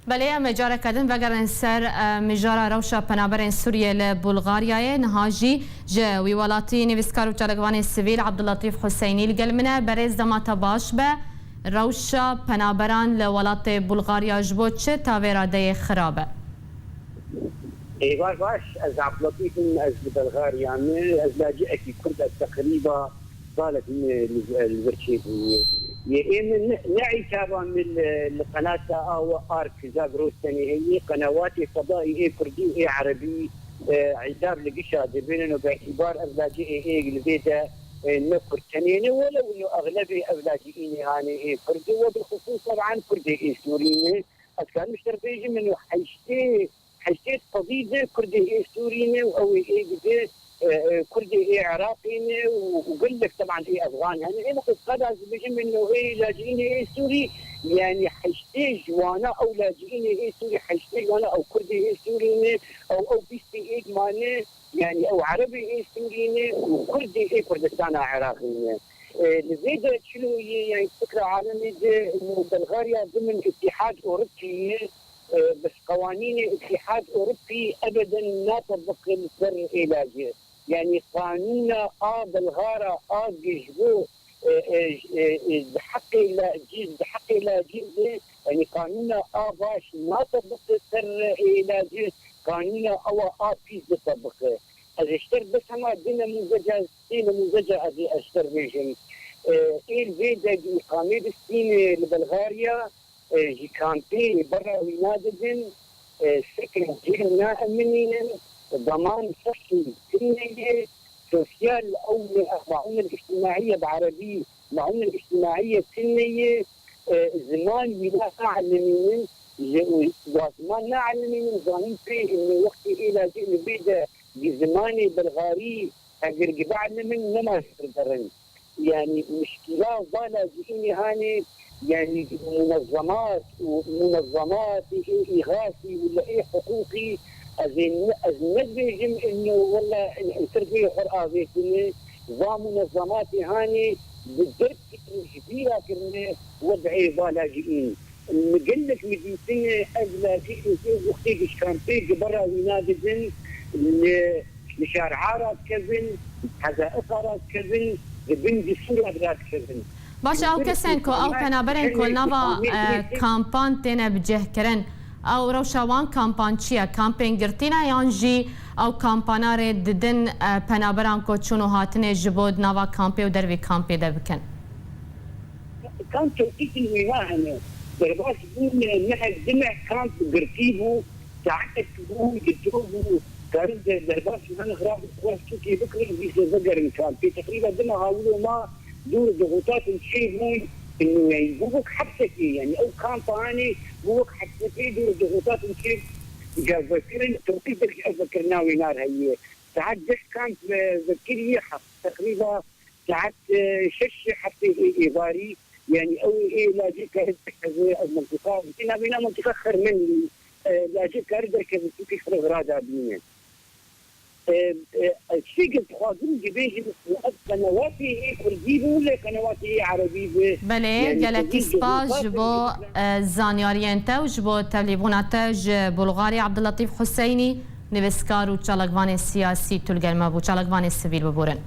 بله مجاره کردن وگرن سر مجاره روشا پنابرین سوریه لبولغاریای نهاجی جوی ولاتی نویسکار و چالگوان سیویل عبداللطیف حسینی لگل منه برز دماتا باش به روشا پنابران لولات بولغاریا جبو چه تاویراده خرابه؟ ايوه باش از عبداللطيف از بلغاريا از لاجئك كنت تقريبا قالت من البرشيدي يا نعي تابع من القناه او ارك زاغروستني هي قنوات فضائيه كردي عربي عتاب لقشا بيننا باعتبار لاجئي البيتا نكر تنين ولو انه اغلبيه لاجئين يعني كردي وبالخصوص طبعا كردي سوريين كان مشتركين منه حسيت قضية كردي سوريين او كردي عراقيين وقل لك طبعا افغان يعني انا كنت قاعد بجم انه لاجئين سوري يعني حشتي وانا او لاجئين سوري حشتي وانا او كردي سوريين او بيستي ماني يعني او عربي سوريين وكردي كردستان عراقيين لزيادة شنو يعني فكرة عالمية انه بلغاريا ضمن اتحاد اوروبي بس قوانين الاتحاد الاوروبي ابدا لا تطبق السر علاجه يعني قانون بلغارة جيجبو بحق لا جيز بحق لا جيز يعني قانون باش ما تطبق السر علاجه قانون بيز تطبقه هذا اشتر بس هما دينا نموذجة هذه اشتر بيجن الفيدا اقامة السين لبلغاريا جي كامبي برا ولادهم سكن جيلنا امنين ضمان صحي سنيه سوسيال او معونه الاجتماعيه بعربي معونه الاجتماعيه سنيه زمان ولا اعلمين وزمان نعلمين زمان في انه وقت الى جيل بيدا بزماني بلغاري اجر بعلمين لما يقدرن يعني مشكلة ضاله جيني هاني يعني منظمات إغاثي ولا حقوقي أزمت إنه والله التربية القرآنية ضا منظمات هاني بالدرب كبيرة كنا وضعي لاجئين نقول لك مدينتين لاجئين وقتي كامبي برا ونادزن لشارعات كذن حدائق كذن بند سوريا بلاد كذن باشه او کسین که او پنابرین کل نوا کامپان تینه بجه کرن او روشوان کامپان چیه؟ کامپین گرتینه یانجی او کامپانار ددن پنابران که چونو هاتنه جبود نوا کامپی و دروی کامپی ده بکن كان توقيت المياه درباس بون نحن جمع كامب قرتيبو تعتك بو يدروبو كان درباس من غراب كواس توكي بكري بيس زقر كامبي تقريبا دمها هاولو ما دور ضغوطات الشيء مو انه يعني بوك حبسك يعني او كامباني بوك حبسك دور ضغوطات الشيء جاب ذكرني توقيتك ذكرناه نار هي ساعات جش كانت ذكري تقريبا ساعات شش حتى إيباري يعني او لاجيك المنطقه كنا بينا منطقه خير من لاجيك كاردر كذا في غرادا بينا الشيء قلت خاطرين جبيجي قنواتي كردي ولا قنواتي عربي بله جلكي سباج بو زانيارينتا وجبو تليفوناتا بلغاري عبداللطيف حسيني نويسكار و چالقوان سياسي تلقى المابو چالقوان السبيل ببورن